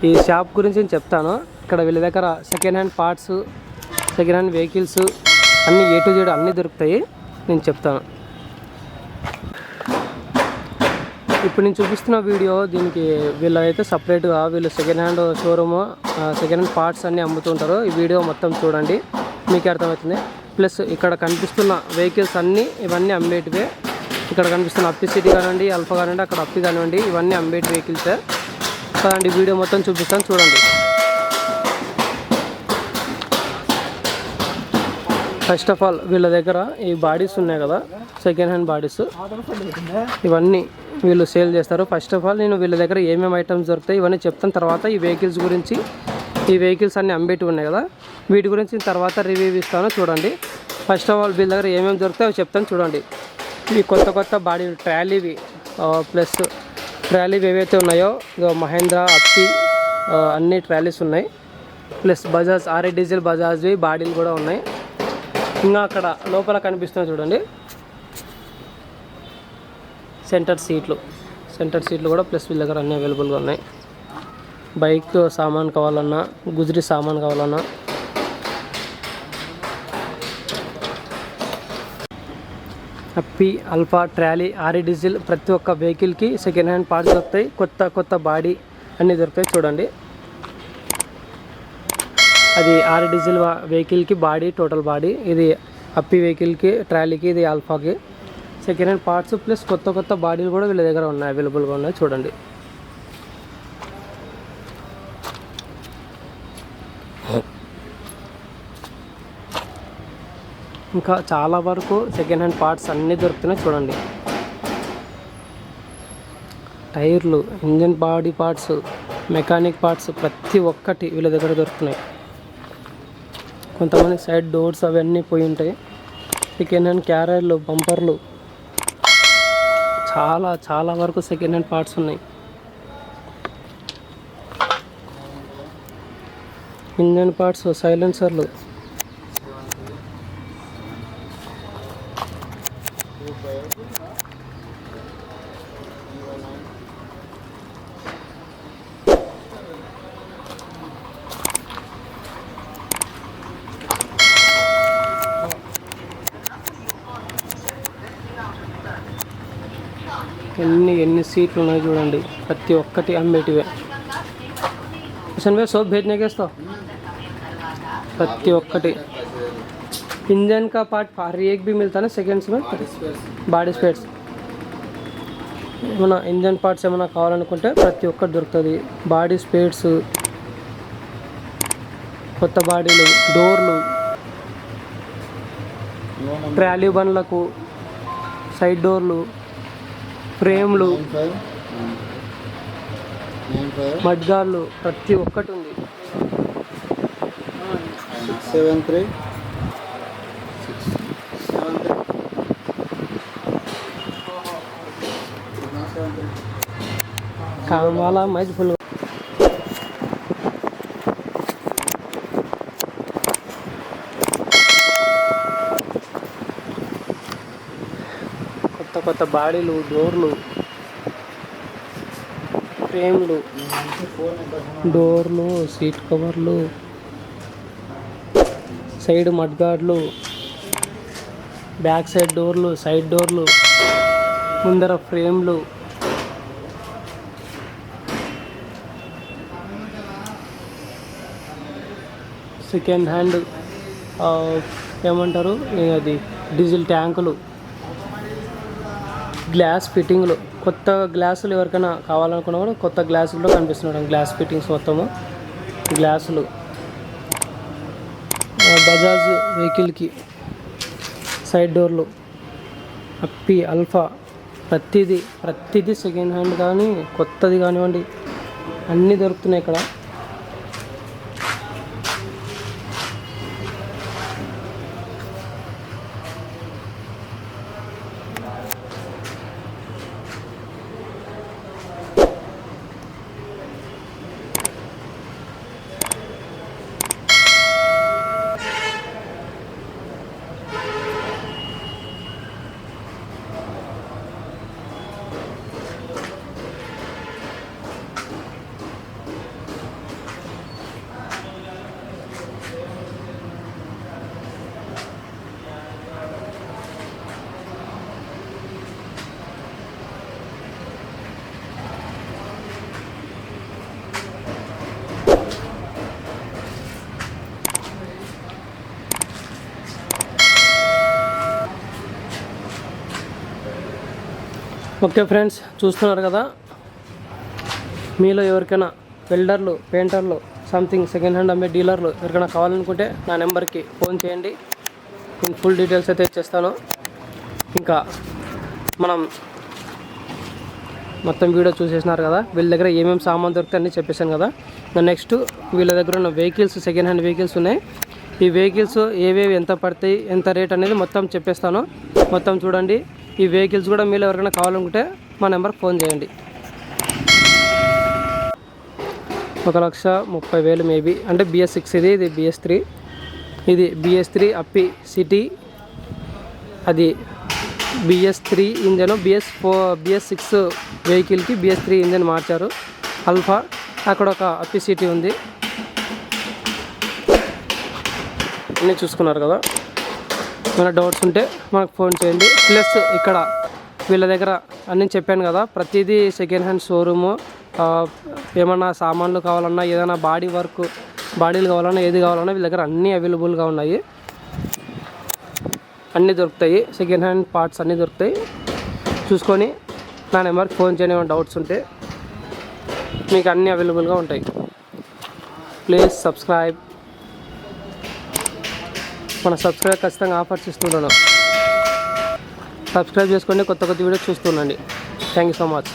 ఈ షాప్ గురించి నేను చెప్తాను. ఇక్కడ వీళ్ళ దగ్గర second hand parts, second hand vehicles అన్నీ A to Z అన్నీ దొరుకుతాయి. నేను చెప్తాను. ఇప్పుడు నేను చూపిస్తున్న వీడియో దీనికి వీళ్ళైతే సపరేట్గా వీళ్ళు second hand showroom, second hand parts అన్నీ అమ్ముతుంటారు. ఈ వీడియో మొత్తం చూడండి, మీకు అర్థమవుతుంది. ప్లస్ ఇక్కడ కనిపిస్తున్న వెహికల్స్ అన్నీ ఇవన్నీ అమ్మేటివే. ఇక్కడ కనిపిస్తున్న అప్పి సిటీ కానివ్వండి, అల్ఫా కానివ్వండి, అక్కడ అప్పి కానివ్వండి, ఇవన్నీ అమ్మేటి వెహికల్సే. కదండి వీడియో మొత్తం చూపిస్తాను, చూడండి. ఫస్ట్ ఆఫ్ ఆల్ వీళ్ళ దగ్గర ఈ బాడీస్ ఉన్నాయి కదా, సెకండ్ హ్యాండ్ బాడీస్, ఇవన్నీ వీళ్ళు సేల్ చేస్తారు. ఫస్ట్ ఆఫ్ ఆల్ నేను వీళ్ళ దగ్గర ఏమేమి ఐటమ్స్ దొరుకుతాయి ఇవన్నీ చెప్తాను. తర్వాత ఈ వెహికల్స్ గురించి, ఈ వెహికల్స్ అన్నీ అమ్మేటివి ఉన్నాయి కదా, వీటి గురించి తర్వాత రివ్యూ ఇస్తాను, చూడండి. ఫస్ట్ ఆఫ్ ఆల్ వీళ్ళ దగ్గర ఏమేమి దొరుకుతాయో అవి చెప్తాను, చూడండి. ఇవి కొత్త బాడీ ట్రాలీవి, ప్లస్ ట్రాలీవి ఏవైతే ఉన్నాయో మహేంద్ర, అప్పి అన్ని ట్రాలీస్ ఉన్నాయి. ప్లస్ బజాజ్ RA డీజిల్ బజాజ్వి బాడీలు కూడా ఉన్నాయి. ఇంకా అక్కడ లోపల కనిపిస్తున్నాయి చూడండి, సెంటర్ సీట్లు కూడా ప్లస్ వీళ్ళ దగ్గర అన్నీ అవైలబుల్గా ఉన్నాయి. బైక్ సామాన్ కావాలన్నా, గుజరీ సామాన్ కావాలన్నా, అప్పి, అల్ఫా, ట్రాలీ, RA డీజిల్ ప్రతి ఒక్క వెహికల్కి సెకండ్ హ్యాండ్ పార్ట్స్ దొరుకుతాయి. కొత్త బాడీ అన్నీ దొరుకుతాయి, చూడండి. అది RA డీజిల్ వెహికల్కి బాడీ, టోటల్ బాడీ. ఇది అప్పి వెహికల్కి, ట్రాలీకి, ఇది ఆల్ఫాకి సెకండ్ హ్యాండ్ పార్ట్స్ ప్లస్ కొత్త బాడీలు కూడా వీళ్ళ దగ్గర ఉన్నాయి, అవైలబుల్గా ఉన్నాయి, చూడండి. ఇంకా చాలా వరకు సెకండ్ హ్యాండ్ పార్ట్స్ అన్నీ దొరుకుతున్నాయి, చూడండి. టైర్లు, engine body parts, mechanic parts ప్రతి ఒక్కటి వీళ్ళ దగ్గర దొరుకుతున్నాయి. కొంతమంది సైడ్ డోర్స్ అవన్నీ పోయి ఉంటాయి. సెకండ్ హ్యాండ్ క్యారియర్లు, బంపర్లు, చాలా వరకు సెకండ్ హ్యాండ్ పార్ట్స్ ఉన్నాయి. ఇంజన్ పార్ట్స్, సైలెన్సర్లు, ఎన్ని సీట్లు ఉన్నాయి చూడండి, ప్రతి ఒక్కటి అమ్మేటివే. సోప్ भेजने के तो ప్రతి ఒక్కటి इंजन का पार्ट हर एक भी मिलता है ना सेकंड्स में. బాడీ స్పేర్స్ ఏమైనా ఇంజన్ పార్ట్స్ ఏమైనా కావాలనుకుంటే ప్రతి ఒక్కటి దొరుకుతుంది. బాడీ స్పేర్స్, కొత్త బాడీలు, డోర్లు, ట్రాలీ బండ్లకు సైడ్ డోర్లు, ఫ్రేమ్లు, మడ్గాళ్ళు ప్రతి ఒక్కటి ఉంది. 673 काम वाला मैच फुल. కొత్త బాడీలు, డోర్లు, ఫ్రేమ్లు, డోర్లు, సీట్ కవర్లు, సైడ్ మడ్గార్డ్లు, బ్యాక్ సైడ్ డోర్లు, సైడ్ డోర్లు, ముందర ఫ్రేమ్లు, సెకండ్ హ్యాండ్ ఏమంటారు అది డీజిల్ ట్యాంకులు, గ్లాస్ ఫిట్టింగ్లు, కొత్త గ్లాసులు ఎవరికైనా కావాలనుకున్నా కూడా కొత్త గ్లాసుల్లో కనిపిస్తున్నాడు. గ్లాస్ ఫిట్టింగ్స్ మొత్తము గ్లాసులు. బజాజ్ వెహికల్కి సైడ్ డోర్లు, అప్పి, అల్ఫా ప్రతిదీ సెకండ్ హ్యాండ్ కానీ కొత్తది కానివ్వండి అన్నీ దొరుకుతున్నాయి ఇక్కడ. ఓకే ఫ్రెండ్స్, చూస్తున్నారు కదా, మీలో ఎవరికైనా వెల్డర్లు, పెయింటర్లు, సంథింగ్ సెకండ్ హ్యాండ్ అమ్మే డీలర్లు ఎవరికైనా కావాలనుకుంటే నా నెంబర్కి ఫోన్ చేయండి. నేను ఫుల్ డీటెయిల్స్ అయితే ఇచ్చేస్తాను. ఇంకా మనం మొత్తం వీడియో చూసేసినారు కదా, వీళ్ళ దగ్గర ఏమేమి సామాన్ దొరుకుతాయి అన్నీ చెప్పేశాను కదా. నెక్స్ట్ వీళ్ళ దగ్గర ఉన్న వెహికల్స్, సెకండ్ హ్యాండ్ వెహికల్స్ ఉన్నాయి. ఈ వెహికల్స్ ఏవేవి ఎంత పడతాయి, ఎంత రేట్ అనేది మొత్తం చెప్పేస్తాను. మొత్తం చూడండి. ఈ వెహికల్స్ కూడా మీరు ఎవరికైనా కావాలనుకుంటే మా నెంబర్కి ఫోన్ చేయండి. 1,30,000 మేబీ, అంటే BS6 ఇది BS3, ఇది BS3 అప్పి సిటీ, అది BS3 ఇంజను, BS6 వెహికల్కి BS3 ఇంజన్ మార్చారు. అల్ఫా, అక్కడ ఒక అప్పి సిటీ ఉంది. అన్నీ చూసుకున్నారు కదా. ఏమైనా డౌట్స్ ఉంటే మనకు ఫోన్ చేయండి. ప్లస్ ఇక్కడ వీళ్ళ దగ్గర అన్నీ చెప్పాను కదా, ప్రతిదీ సెకండ్ హ్యాండ్ షోరూము. ఏమన్నా సామాన్లు కావాలన్నా, ఏదైనా బాడీ వర్క్, బాడీలు కావాలన్నా, ఏది కావాలన్నా వీళ్ళ దగ్గర అన్నీ అవైలబుల్గా ఉన్నాయి. అన్నీ దొరుకుతాయి, సెకండ్ హ్యాండ్ పార్ట్స్ అన్నీ దొరుకుతాయి. చూసుకొని నా నెంబర్కి ఫోన్ చేయని ఏమైనా డౌట్స్ ఉంటే మీకు అన్నీ అవైలబుల్గా ఉంటాయి. Please subscribe. మన సబ్స్క్రైబ్ ఖచ్చితంగా ఆఫర్స్ ఇస్తున్నాను. సబ్స్క్రైబ్ చేసుకోండి, కొత్త వీడియోస్ చూస్తుండండి. Thank you so much.